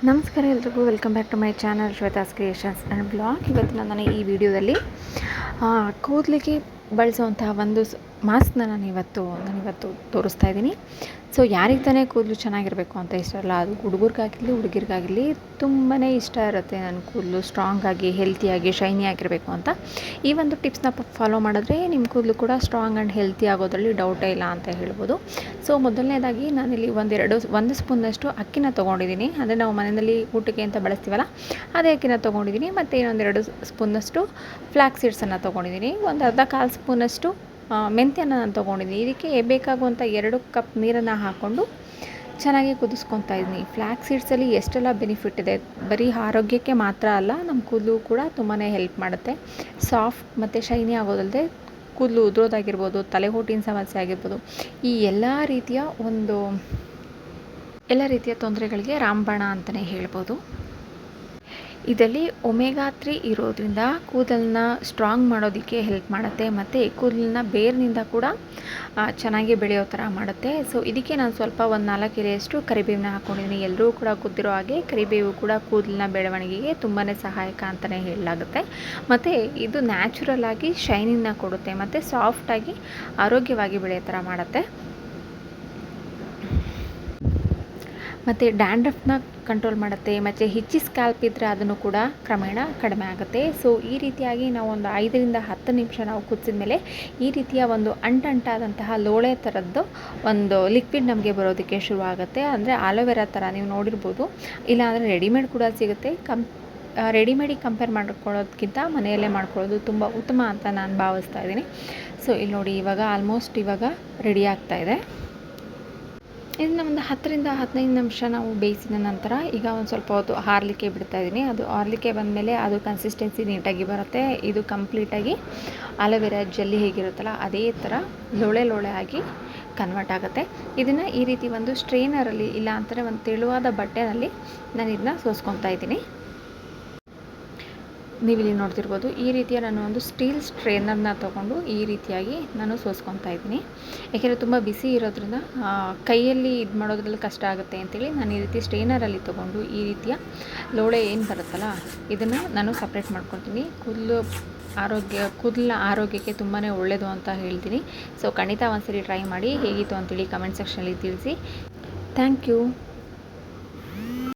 ನಮಸ್ಕಾರ ಎಲ್ರಿಗೂ, welcome back to my channel Shweta's creations and blog. ಇವತ್ತಿನ ನಾನು ಈ ವಿಡಿಯೋದಲ್ಲಿ ಕೂದಲಿಗೆ ಬಳಸುವಂತಹ ಒಂದು ಮಾಸ್ಕ್ನ ನಾನಿವತ್ತು ತೋರಿಸ್ತಾ ಇದ್ದೀನಿ. ಸೊ ಯಾರಿಗೆ ತಾನೇ ಕೂದಲು ಚೆನ್ನಾಗಿರಬೇಕು ಅಂತ ಇಷ್ಟ ಅಲ್ಲ, ಅದು ಹುಡುಗರಿಗಾಗಿರಲಿ ಹುಡುಗಿರಿಗಾಗಿರಲಿ ತುಂಬಾ ಇಷ್ಟ ಇರುತ್ತೆ ನನ್ನ ಕೂದಲು ಸ್ಟ್ರಾಂಗಾಗಿ, ಹೆಲ್ತಿಯಾಗಿ, ಶೈನಿ ಆಗಿರಬೇಕು ಅಂತ. ಈ ಒಂದು ಟಿಪ್ಸ್ನ ಫಾಲೋ ಮಾಡಿದ್ರೆ ನಿಮ್ಮ ಕೂದಲು ಕೂಡ ಸ್ಟ್ರಾಂಗ್ ಆ್ಯಂಡ್ ಹೆಲ್ತಿ ಆಗೋದ್ರಲ್ಲಿ ಡೌಟೇ ಇಲ್ಲ ಅಂತ ಹೇಳ್ಬೋದು. ಸೊ ಮೊದಲನೇದಾಗಿ ನಾನಿಲ್ಲಿ ಒಂದು ಸ್ಪೂನಷ್ಟು ಅಕ್ಕಿನ ತೊಗೊಂಡಿದ್ದೀನಿ. ಅಂದರೆ ನಾವು ಮನೆಯಲ್ಲಿ ಊಟಕ್ಕೆ ಅಂತ ಬಳಸ್ತೀವಲ್ಲ ಅದೇ ಅಕ್ಕಿನ ತೊಗೊಂಡಿದ್ದೀನಿ. ಮತ್ತು ಇನ್ನೊಂದೆರಡು ಸ್ಪೂನಷ್ಟು ಫ್ಲ್ಯಾಕ್ಸ್ ಸೀಡ್ಸನ್ನು ತೊಗೊಂಡಿದ್ದೀನಿ. ಒಂದು ಕಾಲು ಸ್ಪೂನಷ್ಟು ಮೆಂತ್ಯನ ನಾನು ತೊಗೊಂಡಿದ್ದೀನಿ. ಇದಕ್ಕೆ ಬೇಕಾಗುವಂಥ 2 ಕಪ್ ನೀರನ್ನು ಹಾಕ್ಕೊಂಡು ಚೆನ್ನಾಗಿ ಕುದಿಸ್ಕೊತಾ ಇದ್ದೀನಿ. ಫ್ಲ್ಯಾಕ್ಸ್ ಸೀಡ್ಸಲ್ಲಿ ಎಷ್ಟೆಲ್ಲ ಬೆನಿಫಿಟ್ ಇದೆ, ಬರೀ ಆರೋಗ್ಯಕ್ಕೆ ಮಾತ್ರ ಅಲ್ಲ, ನಮ್ಮ ಕೂದಲು ಕೂಡ ತುಂಬಾ ಹೆಲ್ಪ್ ಮಾಡುತ್ತೆ. ಸಾಫ್ಟ್ ಮತ್ತು ಶೈನಿ ಆಗೋದಲ್ಲದೆ ಕೂದಲು ಉದುರೋದಾಗಿರ್ಬೋದು, ತಲೆಹೋಟಿನ ಸಮಸ್ಯೆ ಆಗಿರ್ಬೋದು, ಈ ಎಲ್ಲ ರೀತಿಯ ತೊಂದರೆಗಳಿಗೆ ರಾಮಬಾಣ ಅಂತಲೇ ಹೇಳ್ಬೋದು. ಇದರಲ್ಲಿ ಒಮೆಗಾ 3 ಇರೋದ್ರಿಂದ ಕೂದಲನ್ನ ಸ್ಟ್ರಾಂಗ್ ಮಾಡೋದಕ್ಕೆ ಹೆಲ್ಪ್ ಮಾಡುತ್ತೆ ಮತ್ತು ಕೂದಲನ್ನ ಬೇರಿನಿಂದ ಕೂಡ ಚೆನ್ನಾಗಿ ಬೆಳೆಯೋ ಥರ ಮಾಡುತ್ತೆ. ಸೊ ಇದಕ್ಕೆ ನಾನು ಸ್ವಲ್ಪ ಒಂದು 4 ಎಲೆಯಷ್ಟು ಕರಿಬೇವನ್ನ ಹಾಕ್ಕೊಂಡಿದ್ದೀನಿ. ಎಲ್ಲರೂ ಕೂಡ ಗೊತ್ತಿರೋ ಹಾಗೆ ಕರಿಬೇವು ಕೂಡ ಕೂದಲಿನ ಬೆಳವಣಿಗೆಗೆ ತುಂಬಾ ಸಹಾಯಕ ಅಂತಲೇ ಹೇಳಲಾಗುತ್ತೆ. ಮತ್ತು ಇದು ನ್ಯಾಚುರಲ್ ಆಗಿ ಶೈನಿಂಗ್ನ ಕೊಡುತ್ತೆ ಮತ್ತು ಸಾಫ್ಟಾಗಿ ಆರೋಗ್ಯವಾಗಿ ಬೆಳೆಯೋ ಥರ ಮಾಡುತ್ತೆ. ಮತ್ತು ಡ್ಯಾಂಡ್ರಫ್ನ ಕಂಟ್ರೋಲ್ ಮಾಡುತ್ತೆ. ಮತ್ತು ಹಿಚ್ಚಿ ಸ್ಕ್ಯಾಲ್ಪ್ ಇದ್ದರೆ ಅದನ್ನು ಕೂಡ ಕ್ರಮೇಣ ಕಡಿಮೆ ಆಗುತ್ತೆ. ಸೊ ಈ ರೀತಿಯಾಗಿ ನಾವು ಒಂದು 5 ರಿಂದ 10 ನಿಮಿಷ ನಾವು ಕುದಿಸಿದ ಮೇಲೆ ಈ ರೀತಿಯ ಒಂದು ಅಂಟಾದಂತಹ ಲೋಳೆ ಥರದ್ದು ಒಂದು ಲಿಕ್ವಿಡ್ ನಮಗೆ ಬರೋದಕ್ಕೆ ಶುರುವಾಗುತ್ತೆ. ಅಂದರೆ ಆಲೋವೆರಾ ಥರ ನೀವು ನೋಡಿರ್ಬೋದು, ಇಲ್ಲಾಂದರೆ ರೆಡಿಮೇಡ್ ಕೂಡ ಸಿಗುತ್ತೆ. ರೆಡಿಮೇಡಿಗೆ ಕಂಪೇರ್ ಮಾಡ್ಕೊಳ್ಳೋದಕ್ಕಿಂತ ಮನೆಯಲ್ಲೇ ಮಾಡ್ಕೊಳ್ಳೋದು ತುಂಬ ಉತ್ತಮ ಅಂತ ನಾನು ಭಾವಿಸ್ತಾ ಇದ್ದೀನಿ. ಸೊ ಇಲ್ಲಿ ನೋಡಿ, ಇವಾಗ ರೆಡಿ ಆಗ್ತಾಯಿದೆ. ಇದನ್ನು ಒಂದು 10 ರಿಂದ 15 ನಿಮಿಷ ನಾವು ಬೇಯಿಸಿದ ನಂತರ ಈಗ ಒಂದು ಸ್ವಲ್ಪ ಹೊತ್ತು ಹಾರಲಿಕ್ಕೆ ಬಿಡ್ತಾಯಿದ್ದೀನಿ. ಅದು ಹಾರಲಿಕ್ಕೆ ಬಂದಮೇಲೆ ಅದು ಕನ್ಸಿಸ್ಟೆನ್ಸಿ ನೀಟಾಗಿ ಬರುತ್ತೆ. ಇದು ಕಂಪ್ಲೀಟಾಗಿ ಆಲೋವೆರಾ ಜೆಲ್ಲಿ ಹೇಗಿರುತ್ತಲ್ಲ ಅದೇ ಥರ ಲೋಳೆ ಆಗಿ ಕನ್ವರ್ಟ್ ಆಗುತ್ತೆ. ಇದನ್ನು ಈ ರೀತಿ ಒಂದು ಸ್ಟ್ರೈನರಲ್ಲಿ ಇಲ್ಲ ಅಂತಾರೆ ಒಂದು ತೆಳುವಾದ ಬಟ್ಟೆನಲ್ಲಿ ನಾನು ಇದನ್ನ ಸೋಸ್ಕೊತಾ ಇದ್ದೀನಿ. ನೀವಿಲ್ಲಿ ನೋಡ್ತಿರ್ಬೋದು, ಈ ರೀತಿಯ ನಾನು ಒಂದು ಸ್ಟೀಲ್ ಸ್ಟ್ರೈನರ್ನ ತೊಗೊಂಡು ಈ ರೀತಿಯಾಗಿ ನಾನು ಸೋಸ್ಕೊತಾ ಇದ್ದೀನಿ. ಯಾಕೆಂದರೆ ತುಂಬ ಬಿಸಿ ಇರೋದ್ರಿಂದ ಕೈಯಲ್ಲಿ ಇದು ಮಾಡೋದ್ರಲ್ಲಿ ಕಷ್ಟ ಆಗುತ್ತೆ ಅಂತೇಳಿ ನಾನು ಈ ರೀತಿ ಸ್ಟ್ರೈನರಲ್ಲಿ ತೊಗೊಂಡು ಈ ರೀತಿಯ ಲೋಳೆ ಏನು ಬರುತ್ತಲ್ಲ ಇದನ್ನು ನಾನು ಸಪ್ರೇಟ್ ಮಾಡ್ಕೊತೀನಿ. ಕೂದಲಿನ ಆರೋಗ್ಯಕ್ಕೆ ತುಂಬಾ ಒಳ್ಳೆಯದು ಅಂತ ಹೇಳ್ತೀನಿ. ಸೊ ಖಂಡಿತ ಒಂದ್ಸರಿ ಟ್ರೈ ಮಾಡಿ, ಹೇಗಿತ್ತು ಅಂತೇಳಿ ಕಮೆಂಟ್ ಸೆಕ್ಷನಲ್ಲಿ ತಿಳಿಸಿ. Thank you.